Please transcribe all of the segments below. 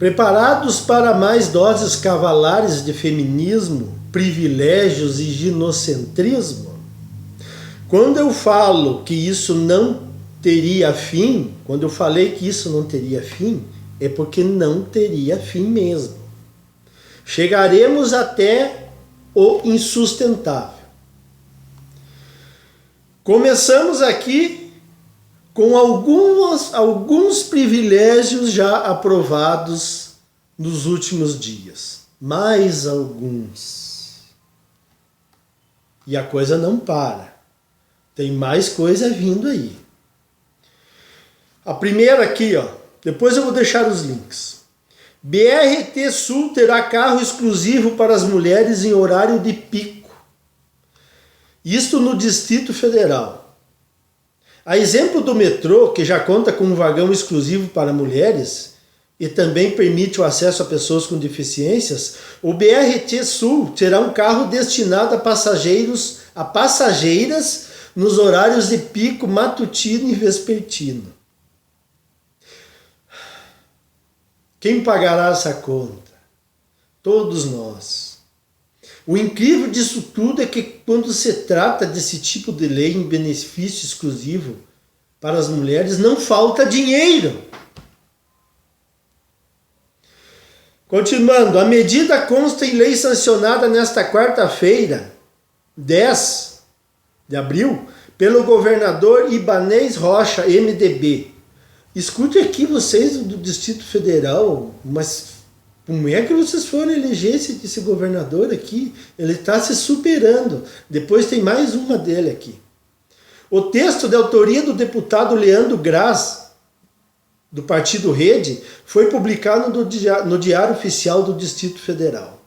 Preparados para mais doses cavalares de feminismo, privilégios e ginocentrismo? Quando eu falo que isso não teria fim, quando eu falei que isso não teria fim, é porque não teria fim mesmo. Chegaremos até o insustentável. Começamos aqui com alguns privilégios já aprovados nos últimos dias. Mais alguns. E a coisa não para. Tem mais coisa vindo aí. A primeira aqui, ó. Depois eu vou deixar os links. BRT Sul terá carro exclusivo para as mulheres em horário de pico. Isto no Distrito Federal. A exemplo do metrô, que já conta com um vagão exclusivo para mulheres e também permite o acesso a pessoas com deficiências, o BRT Sul terá um carro destinado a passageiras nos horários de pico matutino e vespertino. Quem pagará essa conta? Todos nós. O incrível disso tudo é que quando se trata desse tipo de lei em benefício exclusivo para as mulheres, não falta dinheiro. Continuando, a medida consta em lei sancionada nesta quarta-feira, 10 de abril, pelo governador Ibanez Rocha, MDB. Escute aqui vocês do Distrito Federal, mas como é que vocês foram eleger esse governador aqui? Ele está se superando. Depois tem mais uma dele aqui. O texto de autoria do deputado Leandro Graz, do Partido Rede, foi publicado no Diário Oficial do Distrito Federal.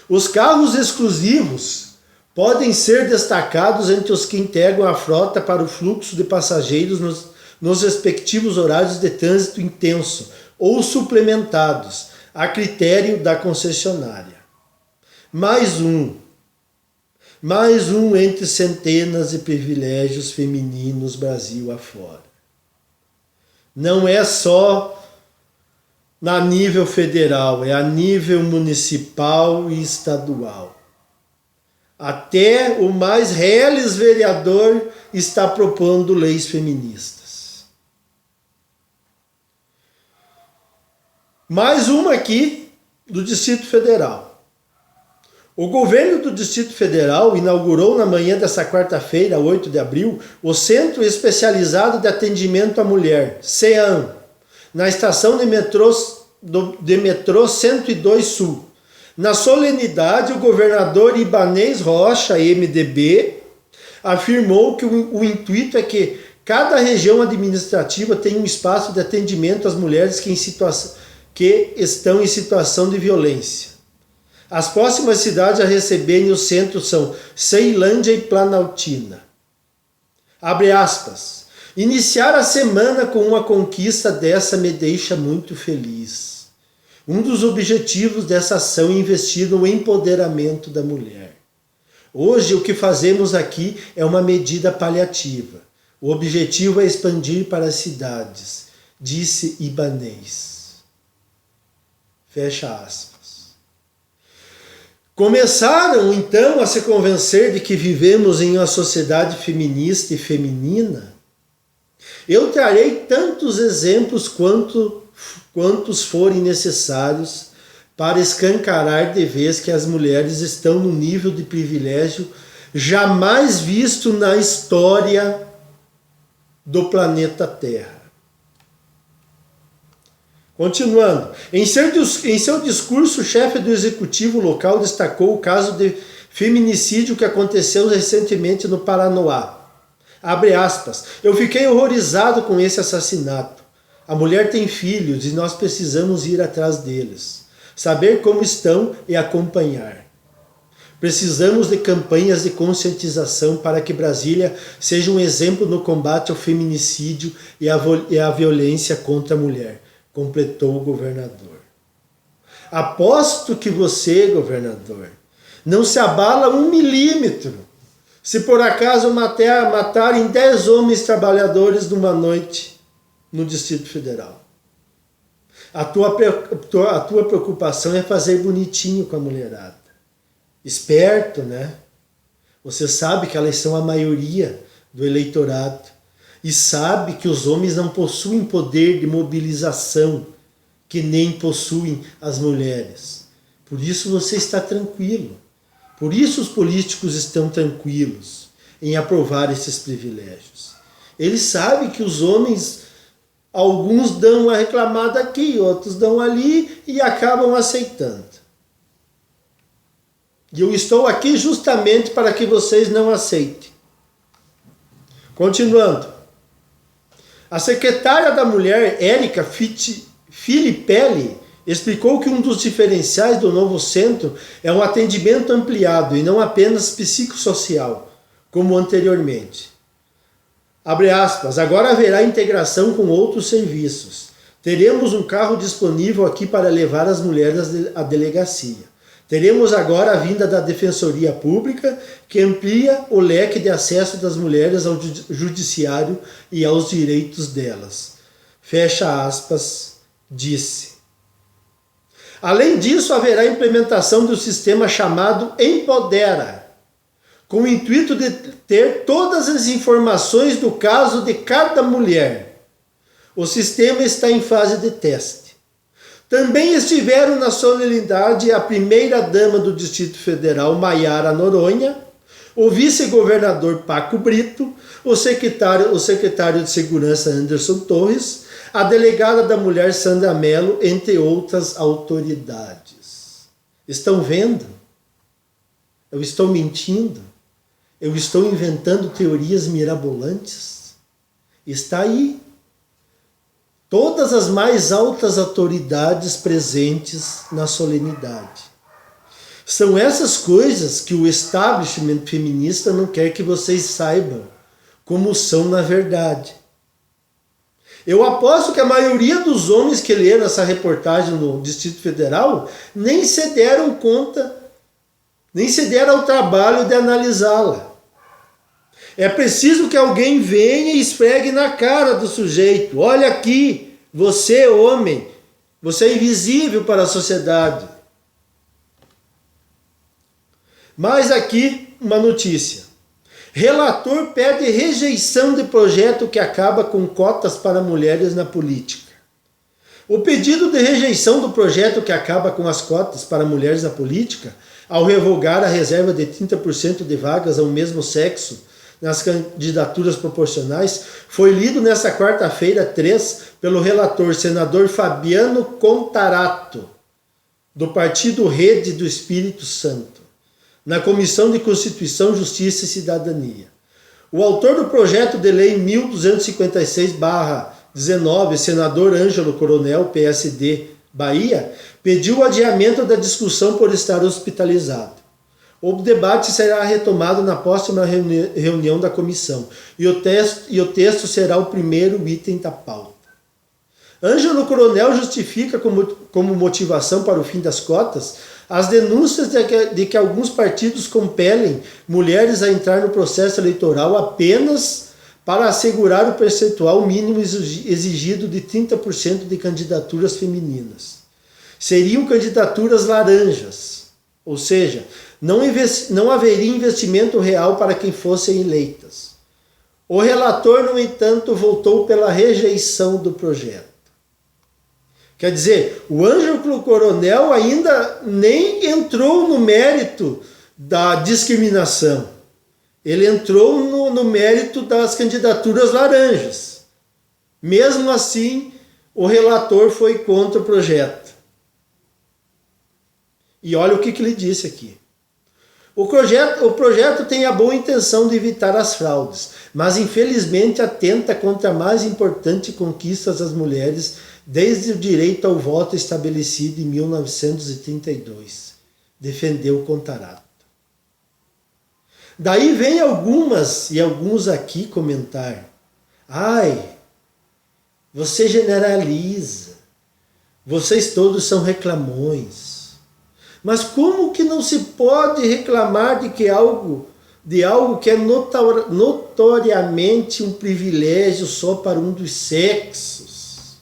Os carros exclusivos podem ser destacados entre os que integram a frota para o fluxo de passageiros nos respectivos horários de trânsito intenso ou suplementados, a critério da concessionária. Mais um entre centenas de privilégios femininos Brasil afora. Não é só a nível federal, é a nível municipal e estadual. Até o mais reles vereador está propondo leis feministas. Mais uma aqui do Distrito Federal. O governo do Distrito Federal inaugurou na manhã desta quarta-feira, 8 de abril, o Centro Especializado de Atendimento à Mulher, CEAM, na estação de metrô 102 Sul. Na solenidade, o governador Ibanez Rocha, MDB, afirmou que o intuito é que cada região administrativa tenha um espaço de atendimento às mulheres que estão em situação de violência. As próximas cidades a receberem o centro são Ceilândia e Planaltina. Abre aspas. Iniciar a semana com uma conquista dessa me deixa muito feliz. Um dos objetivos dessa ação é investir no empoderamento da mulher. Hoje o que fazemos aqui é uma medida paliativa. O objetivo é expandir para as cidades, disse Ibanez. Fecha aspas. Começaram então a se convencer de que vivemos em uma sociedade feminista e feminina? Eu trarei tantos exemplos quantos forem necessários para escancarar de vez que as mulheres estão num nível de privilégio jamais visto na história do planeta Terra. Continuando, em seu discurso, o chefe do executivo local destacou o caso de feminicídio que aconteceu recentemente no Paranoá. Abre aspas, eu fiquei horrorizado com esse assassinato. A mulher tem filhos e nós precisamos ir atrás deles, saber como estão e acompanhar. Precisamos de campanhas de conscientização para que Brasília seja um exemplo no combate ao feminicídio e à violência contra a mulher, completou o governador. Aposto que você, governador, não se abala 1 milímetro se por acaso matarem 10 homens trabalhadores numa noite no Distrito Federal. A tua preocupação é fazer bonitinho com a mulherada. Esperto, né? Você sabe que elas são a maioria do eleitorado. E sabe que os homens não possuem poder de mobilização, que nem possuem as mulheres. Por isso você está tranquilo. Por isso os políticos estão tranquilos em aprovar esses privilégios. Eles sabem que os homens, alguns dão uma reclamada aqui, outros dão ali e acabam aceitando. E eu estou aqui justamente para que vocês não aceitem. Continuando. A secretária da Mulher, Érica Filippelli, explicou que um dos diferenciais do novo centro é um atendimento ampliado e não apenas psicossocial, como anteriormente. Abre aspas, agora haverá integração com outros serviços. Teremos um carro disponível aqui para levar as mulheres à delegacia. Teremos agora a vinda da Defensoria Pública, que amplia o leque de acesso das mulheres ao judiciário e aos direitos delas. Fecha aspas, disse. Além disso, haverá implementação do sistema chamado Empodera, com o intuito de ter todas as informações do caso de cada mulher. O sistema está em fase de teste. Também estiveram na solenidade a primeira-dama do Distrito Federal, Maiara Noronha, o vice-governador Paco Brito, o secretário de Segurança Anderson Torres, a delegada da Mulher Sandra Mello, entre outras autoridades. Estão vendo? Eu estou mentindo? Eu estou inventando teorias mirabolantes? Está aí. Todas as mais altas autoridades presentes na solenidade. São essas coisas que o establishment feminista não quer que vocês saibam como são na verdade. Eu aposto que a maioria dos homens que leram essa reportagem no Distrito Federal nem se deram conta, nem se deram ao trabalho de analisá-la. É preciso que alguém venha e esfregue na cara do sujeito. Olha aqui, você homem, você é invisível para a sociedade. Mas aqui uma notícia. Relator pede rejeição de projeto que acaba com cotas para mulheres na política. O pedido de rejeição do projeto que acaba com as cotas para mulheres na política, ao revogar a reserva de 30% de vagas ao mesmo sexo nas candidaturas proporcionais, foi lido nesta quarta-feira 3 pelo relator senador Fabiano Contarato, do Partido Rede do Espírito Santo, na Comissão de Constituição, Justiça e Cidadania. O autor do projeto de lei 1256/19, senador Ângelo Coronel, PSD, Bahia, pediu o adiamento da discussão por estar hospitalizado. O debate será retomado na próxima reunião da comissão e o texto será o primeiro item da pauta. Ângelo Coronel justifica como motivação para o fim das cotas as denúncias de que alguns partidos compelem mulheres a entrar no processo eleitoral apenas para assegurar o percentual mínimo exigido de 30% de candidaturas femininas. Seriam candidaturas laranjas, ou seja, não haveria investimento real para quem fossem eleitas. O relator, no entanto, votou pela rejeição do projeto. Quer dizer, o Ângelo Coronel ainda nem entrou no mérito da discriminação. Ele entrou no mérito das candidaturas laranjas. Mesmo assim, o relator foi contra o projeto. E olha o que ele disse aqui. O projeto tem a boa intenção de evitar as fraudes, mas infelizmente atenta contra a mais importante conquista das mulheres desde o direito ao voto estabelecido em 1932, defendeu Contarato. Daí vem algumas e alguns aqui comentar: ai, você generaliza, vocês todos são reclamões. Mas como que não se pode reclamar de algo que é notoriamente um privilégio só para um dos sexos?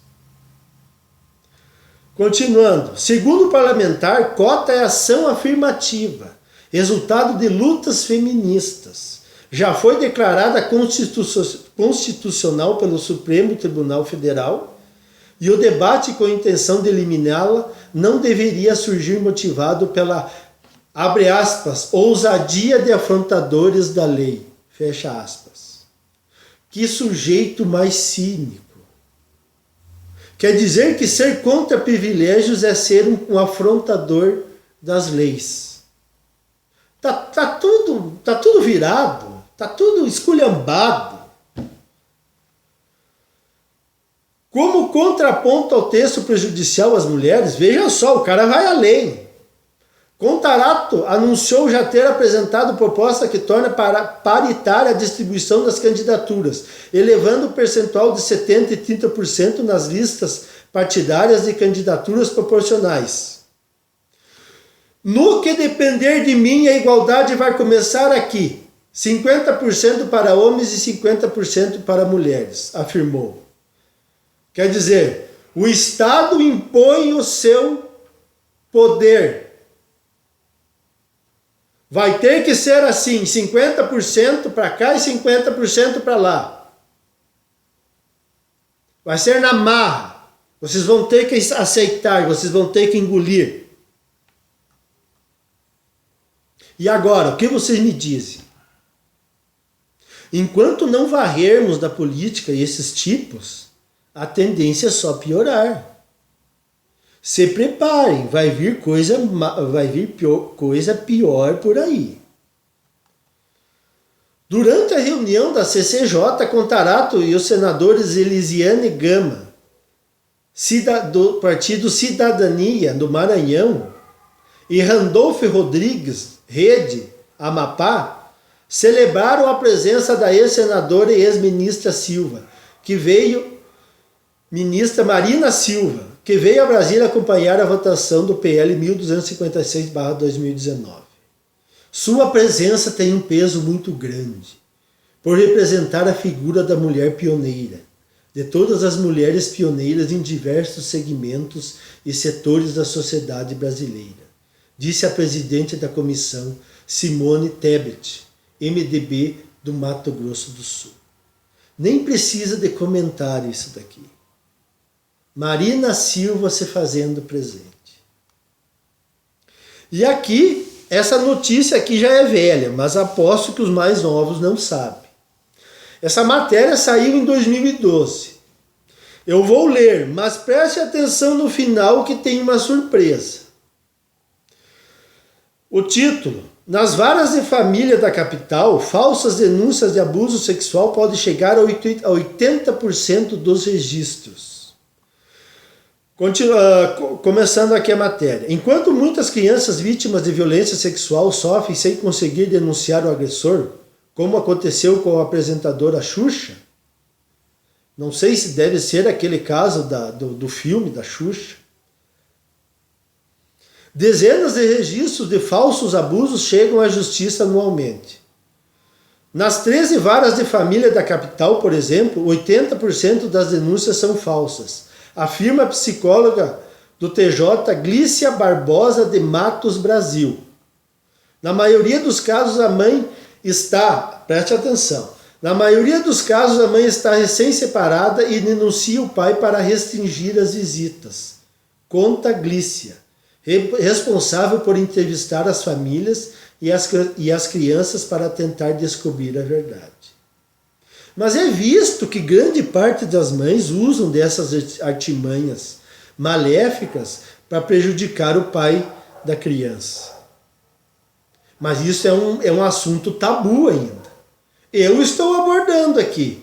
Continuando. Segundo o parlamentar, cota é ação afirmativa, resultado de lutas feministas. Já foi declarada constitucional pelo Supremo Tribunal Federal e o debate com a intenção de eliminá-la não deveria surgir motivado pela, abre aspas, ousadia de afrontadores da lei, fecha aspas. Que sujeito mais cínico. Quer dizer que ser contra privilégios é ser um afrontador das leis. Tá tudo virado, tá tudo esculhambado. Como contraponto ao texto prejudicial às mulheres, veja só, o cara vai além. Contarato anunciou já ter apresentado proposta que torna paritária a distribuição das candidaturas, elevando o percentual de 70% e 30% nas listas partidárias de candidaturas proporcionais. No que depender de mim, a igualdade vai começar aqui. 50% para homens e 50% para mulheres, afirmou. Quer dizer, o Estado impõe o seu poder. Vai ter que ser assim, 50% para cá e 50% para lá. Vai ser na marra. Vocês vão ter que aceitar, vocês vão ter que engolir. E agora, o que vocês me dizem? Enquanto não varrermos da política esses tipos, a tendência é só piorar. Se preparem, vai vir coisa pior por aí. Durante a reunião da CCJ, Contarato e os senadores Elisiane Gama, do Partido Cidadania do Maranhão, e Randolfo Rodrigues, Rede, Amapá, celebraram a presença da ex-senadora e ex-ministra ministra Marina Silva, que veio a Brasília acompanhar a votação do PL 1256/2019. Sua presença tem um peso muito grande, por representar a figura da mulher pioneira, de todas as mulheres pioneiras em diversos segmentos e setores da sociedade brasileira, disse a presidente da comissão, Simone Tebet, MDB do Mato Grosso do Sul. Nem precisa de comentário isso daqui. Marina Silva se fazendo presente. E aqui, essa notícia aqui já é velha, mas aposto que os mais novos não sabem. Essa matéria saiu em 2012. Eu vou ler, mas preste atenção no final que tem uma surpresa. O título: nas varas de família da capital, falsas denúncias de abuso sexual podem chegar a 80% dos registros. Começando aqui a matéria. Enquanto muitas crianças vítimas de violência sexual sofrem sem conseguir denunciar o agressor, como aconteceu com a apresentadora Xuxa, não sei se deve ser aquele caso do filme da Xuxa, dezenas de registros de falsos abusos chegam à justiça anualmente. Nas 13 varas de família da capital, por exemplo, 80% das denúncias são falsas, afirma a psicóloga do TJ Glícia Barbosa de Matos, Brasil. Na maioria dos casos a mãe está, preste atenção, na maioria dos casos a mãe está recém-separada e denuncia o pai para restringir as visitas. Conta Glícia, responsável por entrevistar as famílias e as crianças para tentar descobrir a verdade. Mas é visto que grande parte das mães usam dessas artimanhas maléficas para prejudicar o pai da criança. Mas isso é um assunto tabu ainda. Eu estou abordando aqui,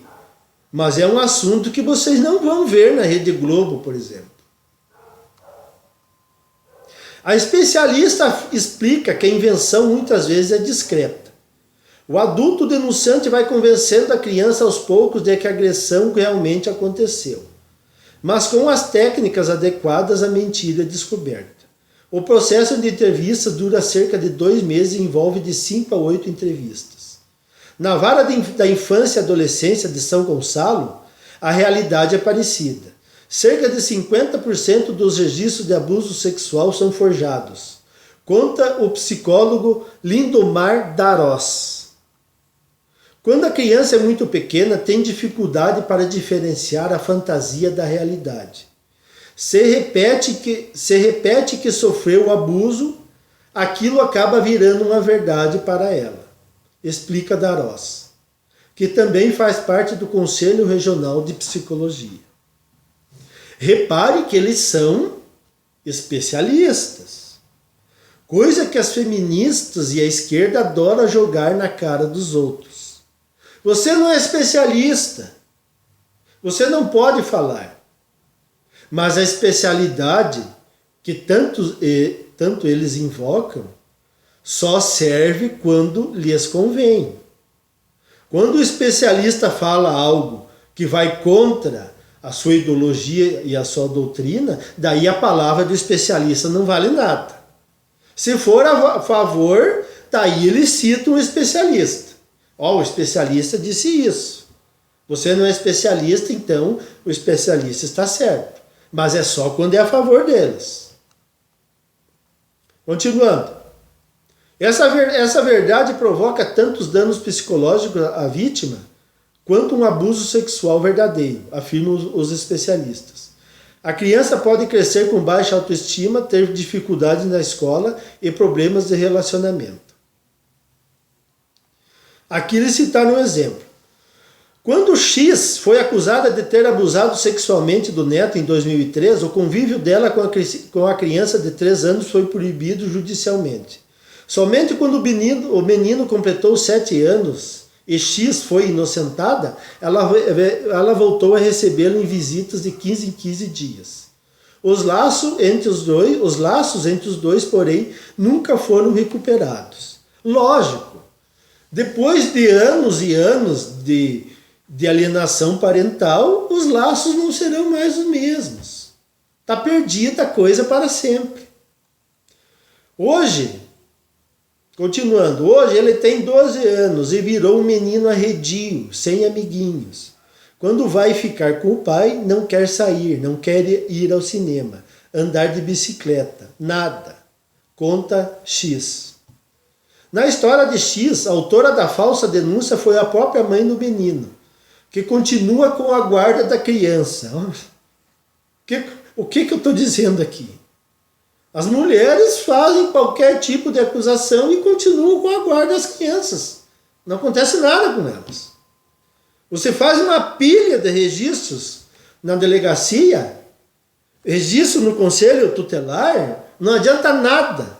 mas é um assunto que vocês não vão ver na Rede Globo, por exemplo. A especialista explica que a invenção muitas vezes é discreta. O adulto denunciante vai convencendo a criança aos poucos de que a agressão realmente aconteceu. Mas com as técnicas adequadas, a mentira é descoberta. O processo de entrevistas dura cerca de 2 meses e envolve de 5 a 8 entrevistas. Na vara da infância e adolescência de São Gonçalo, a realidade é parecida. Cerca de 50% dos registros de abuso sexual são forjados, conta o psicólogo Lindomar Darós. Quando a criança é muito pequena, tem dificuldade para diferenciar a fantasia da realidade. Se repete que sofreu o abuso, aquilo acaba virando uma verdade para ela, explica Darós, que também faz parte do Conselho Regional de Psicologia. Repare que eles são especialistas, coisa que as feministas e a esquerda adoram jogar na cara dos outros. Você não é especialista, você não pode falar, mas a especialidade que tanto eles invocam só serve quando lhes convém. Quando o especialista fala algo que vai contra a sua ideologia e a sua doutrina, daí a palavra do especialista não vale nada. Se for a favor, daí ele cita um especialista. Ó, o especialista disse isso. Você não é especialista, então o especialista está certo. Mas é só quando é a favor deles. Continuando. Essa verdade provoca tantos danos psicológicos à vítima quanto um abuso sexual verdadeiro, afirmam os especialistas. A criança pode crescer com baixa autoestima, ter dificuldades na escola e problemas de relacionamento. Aqui eles citaram um exemplo. Quando X foi acusada de ter abusado sexualmente do neto em 2003, o convívio dela com a criança de 3 anos foi proibido judicialmente. Somente quando o menino completou 7 anos e X foi inocentada, ela voltou a recebê-lo em visitas de 15 em 15 dias. Os laços entre os dois, porém, nunca foram recuperados. Lógico, depois de anos e anos de alienação parental, os laços não serão mais os mesmos. Está perdida a coisa para sempre. Continuando, hoje ele tem 12 anos e virou um menino arredio, sem amiguinhos. Quando vai ficar com o pai, não quer sair, não quer ir ao cinema, andar de bicicleta, nada. Conta X. Na história de X, a autora da falsa denúncia foi a própria mãe do menino, que continua com a guarda da criança. O que eu estou dizendo aqui? As mulheres fazem qualquer tipo de acusação e continuam com a guarda das crianças. Não acontece nada com elas. Você faz uma pilha de registros na delegacia, registro no conselho tutelar, não adianta nada.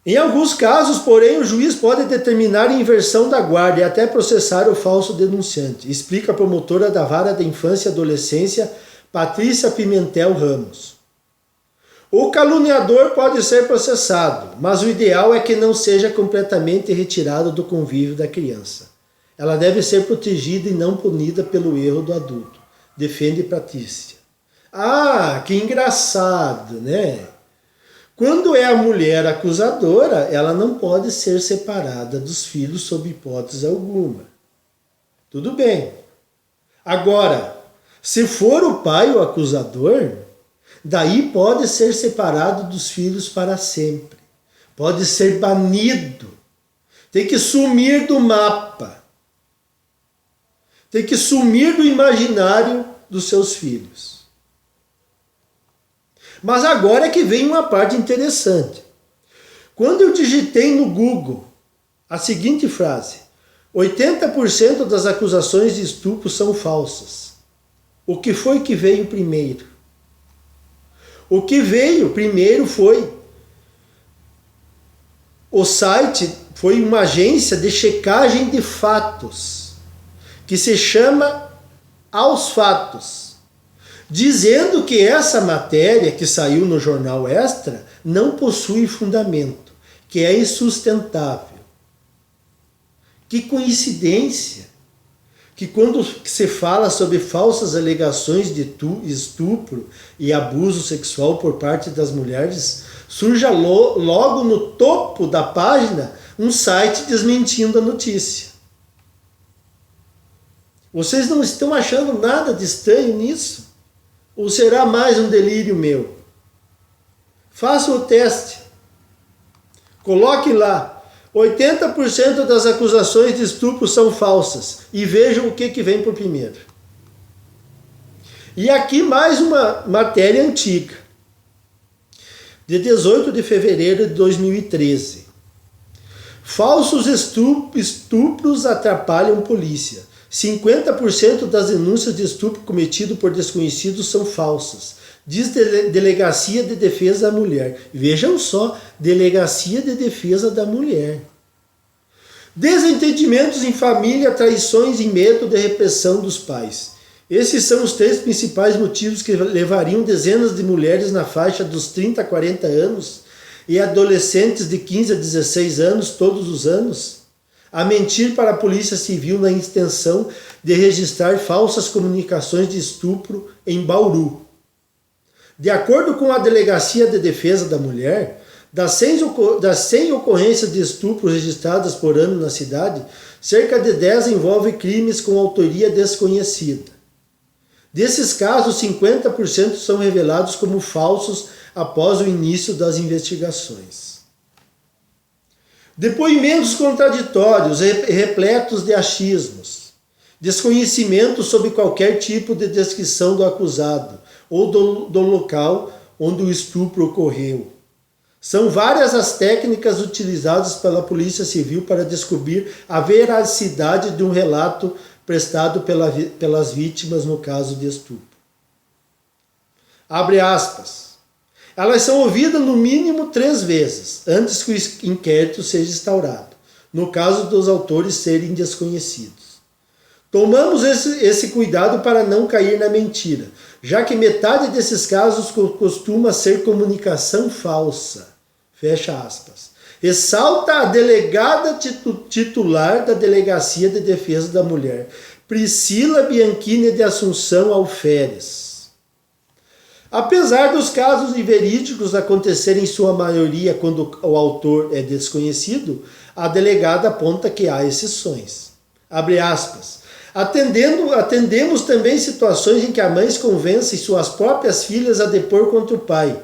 Em alguns casos, porém, o juiz pode determinar a inversão da guarda e até processar o falso denunciante, explica a promotora da Vara da Infância e Adolescência, Patrícia Pimentel Ramos. O caluniador pode ser processado, mas o ideal é que não seja completamente retirado do convívio da criança. Ela deve ser protegida e não punida pelo erro do adulto, defende Patrícia. Ah, que engraçado, né? Quando é a mulher acusadora, ela não pode ser separada dos filhos sob hipótese alguma. Tudo bem. Agora, se for o pai o acusador, daí pode ser separado dos filhos para sempre. Pode ser banido. Tem que sumir do mapa. Tem que sumir do imaginário dos seus filhos. Mas agora é que vem uma parte interessante. Quando eu digitei no Google a seguinte frase: 80% das acusações de estupro são falsas. O que foi que veio primeiro? O que veio primeiro foi o site, foi uma agência de checagem de fatos, que se chama Aos Fatos, dizendo que essa matéria que saiu no Jornal Extra não possui fundamento, que é insustentável. Que coincidência! Que quando se fala sobre falsas alegações de estupro e abuso sexual por parte das mulheres, surja logo no topo da página um site desmentindo a notícia. Vocês não estão achando nada de estranho nisso? Ou será mais um delírio meu? Façam o teste. Coloque lá. 80% das acusações de estupro são falsas. E vejam o que vem por primeiro. E aqui mais uma matéria antiga. De 18 de fevereiro de 2013. Falsos estupros atrapalham polícia. 50% das denúncias de estupro cometido por desconhecidos são falsas. Diz Delegacia de Defesa da Mulher. Vejam só, Delegacia de Defesa da Mulher. Desentendimentos em família, traições e medo de repressão dos pais. Esses são os 3 principais motivos que levariam dezenas de mulheres na faixa dos 30 a 40 anos e adolescentes de 15 a 16 anos, todos os anos, a mentir para a Polícia Civil na intenção de registrar falsas comunicações de estupro em Bauru. De acordo com a Delegacia de Defesa da Mulher, das 100 ocorrências de estupro registradas por ano na cidade, cerca de 10 envolvem crimes com autoria desconhecida. Desses casos, 50% são revelados como falsos após o início das investigações. Depoimentos contraditórios, repletos de achismos, desconhecimento sobre qualquer tipo de descrição do acusado ou do local onde o estupro ocorreu. São várias as técnicas utilizadas pela Polícia Civil para descobrir a veracidade de um relato prestado pelas vítimas no caso de estupro. Abre aspas. Elas são ouvidas no mínimo 3 vezes antes que o inquérito seja instaurado, no caso dos autores serem desconhecidos. Tomamos esse cuidado para não cair na mentira, já que metade desses casos costuma ser comunicação falsa. Fecha aspas. Ressalta a delegada titular da Delegacia de Defesa da Mulher, Priscila Bianchini de Assunção Alferes. Apesar dos casos verídicos acontecerem em sua maioria quando o autor é desconhecido, a delegada aponta que há exceções. Abre aspas. Atendemos também situações em que a mãe convence suas próprias filhas a depor contra o pai,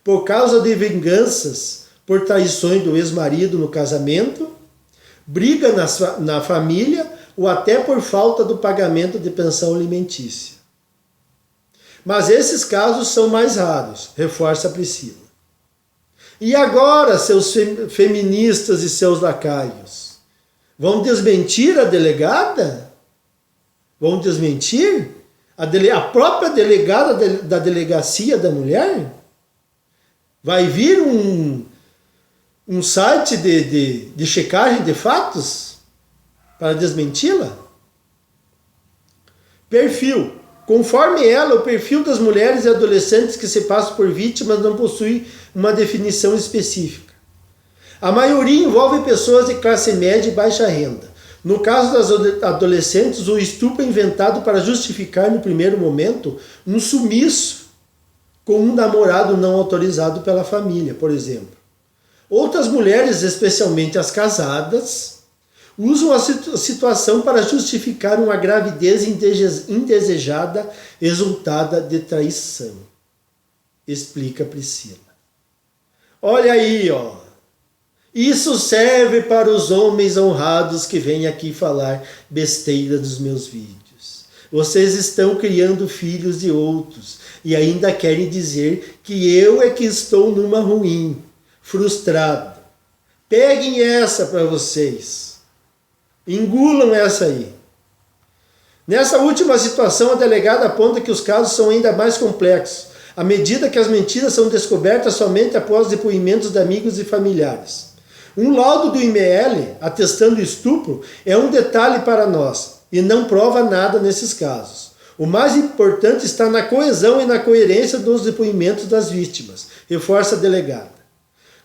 por causa de vinganças por traições do ex-marido no casamento, briga na família ou até por falta do pagamento de pensão alimentícia. Mas esses casos são mais raros, reforça a Priscila. E agora, seus feministas e seus lacaios? Vão desmentir a delegada? Vão desmentir? A própria delegada da Delegacia da Mulher? Vai vir um site de checagem de fatos para desmenti-la? Perfil. Conforme ela, o perfil das mulheres e adolescentes que se passam por vítimas não possui uma definição específica. A maioria envolve pessoas de classe média e baixa renda. No caso das adolescentes, o estupro é inventado para justificar, no primeiro momento, um sumiço com um namorado não autorizado pela família, por exemplo. Outras mulheres, especialmente as casadas, usam a situação para justificar uma gravidez indesejada resultada de traição. Explica Priscila. Olha aí, ó. Isso serve para os homens honrados que vêm aqui falar besteira dos meus vídeos. Vocês estão criando filhos de outros e ainda querem dizer que eu é que estou numa ruim, frustrado. Peguem essa para vocês. Engulam essa aí. Nessa última situação, a delegada aponta que os casos são ainda mais complexos, à medida que as mentiras são descobertas somente após depoimentos de amigos e familiares. Um laudo do IML atestando estupro é um detalhe para nós e não prova nada nesses casos. O mais importante está na coesão e na coerência dos depoimentos das vítimas, reforça a delegada.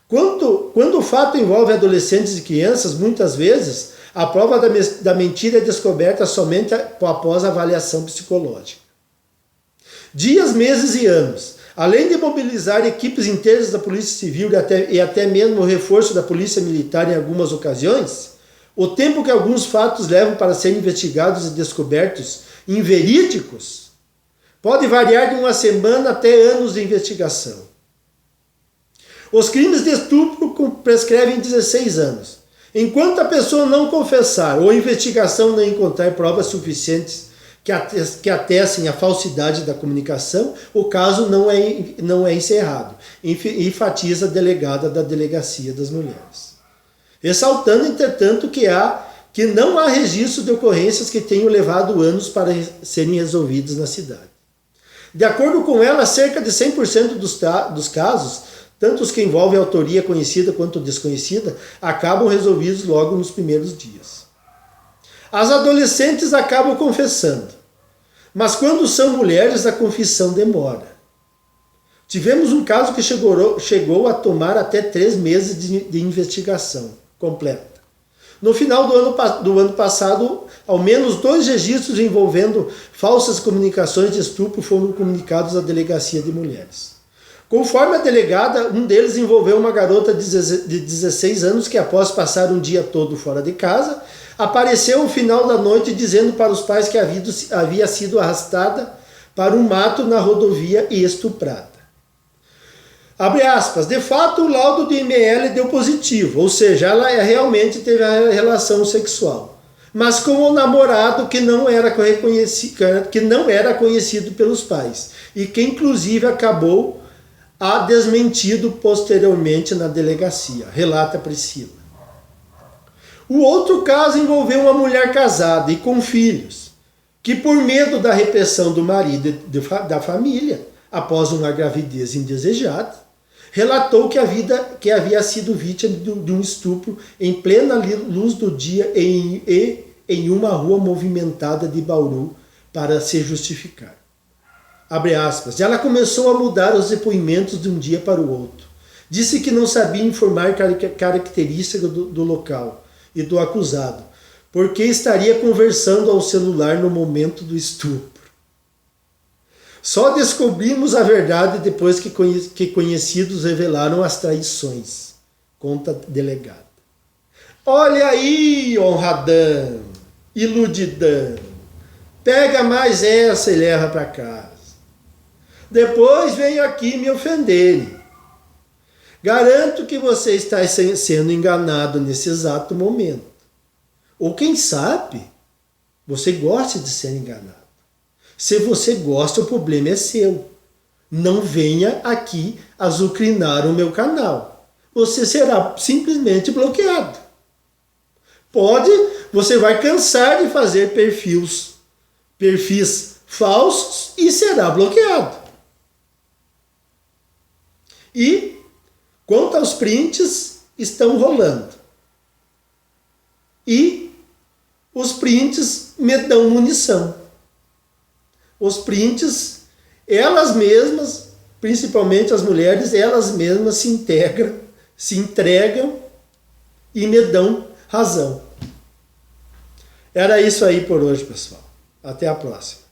Quando o fato envolve adolescentes e crianças, muitas vezes, a prova da mentira é descoberta somente após a avaliação psicológica. Dias, meses e anos. Além de mobilizar equipes inteiras da Polícia Civil e até mesmo o reforço da Polícia Militar em algumas ocasiões, O tempo que alguns fatos levam para serem investigados e descobertos inverídicos pode variar de uma semana até anos de investigação. Os crimes de estupro prescrevem 16 anos. Enquanto a pessoa não confessar ou a investigação não encontrar provas suficientes que atestem a falsidade da comunicação, o caso não é encerrado, enfatiza a delegada da Delegacia das Mulheres. Ressaltando, entretanto, que não há registro de ocorrências que tenham levado anos para serem resolvidas na cidade. De acordo com ela, cerca de 100% dos casos, tanto os que envolvem autoria conhecida quanto desconhecida, acabam resolvidos logo nos primeiros dias. As adolescentes acabam confessando, mas quando são mulheres, a confissão demora. Tivemos um caso que chegou a tomar até 3 meses de investigação completa. No final do ano passado, ao menos 2 registros envolvendo falsas comunicações de estupro foram comunicados à Delegacia de Mulheres. Conforme a delegada, um deles envolveu uma garota de 16 anos que, após passar um dia todo fora de casa, apareceu no final da noite dizendo para os pais que havia sido arrastada para um mato na rodovia e estuprada. Abre aspas, de fato o laudo de IML deu positivo, ou seja, ela realmente teve a relação sexual, mas com o namorado que não era conhecido pelos pais e que inclusive acabou desmentido posteriormente na delegacia, relata Priscila. O outro caso envolveu uma mulher casada e com filhos, que por medo da repressão do marido e da família, após uma gravidez indesejada, relatou que havia sido vítima de um estupro em plena luz do dia em uma rua movimentada de Bauru para se justificar. Abre aspas, ela começou a mudar os depoimentos de um dia para o outro. Disse que não sabia informar características do local e do acusado, porque estaria conversando ao celular no momento do estupro. Só descobrimos a verdade depois que conhecidos revelaram as traições, conta a delegada. Olha aí, honradão, iludidão, pega mais essa e leva para casa. Depois vem aqui me ofender. Garanto que você está sendo enganado nesse exato momento. Ou quem sabe, você gosta de ser enganado. Se você gosta, o problema é seu. Não venha aqui azucrinar o meu canal. Você será simplesmente bloqueado. Você vai cansar de fazer perfis falsos e será bloqueado. E, quanto aos prints, estão rolando. E os prints me dão munição. Os prints, elas mesmas, principalmente as mulheres, elas mesmas se entregam e me dão razão. Era isso aí por hoje, pessoal. Até a próxima.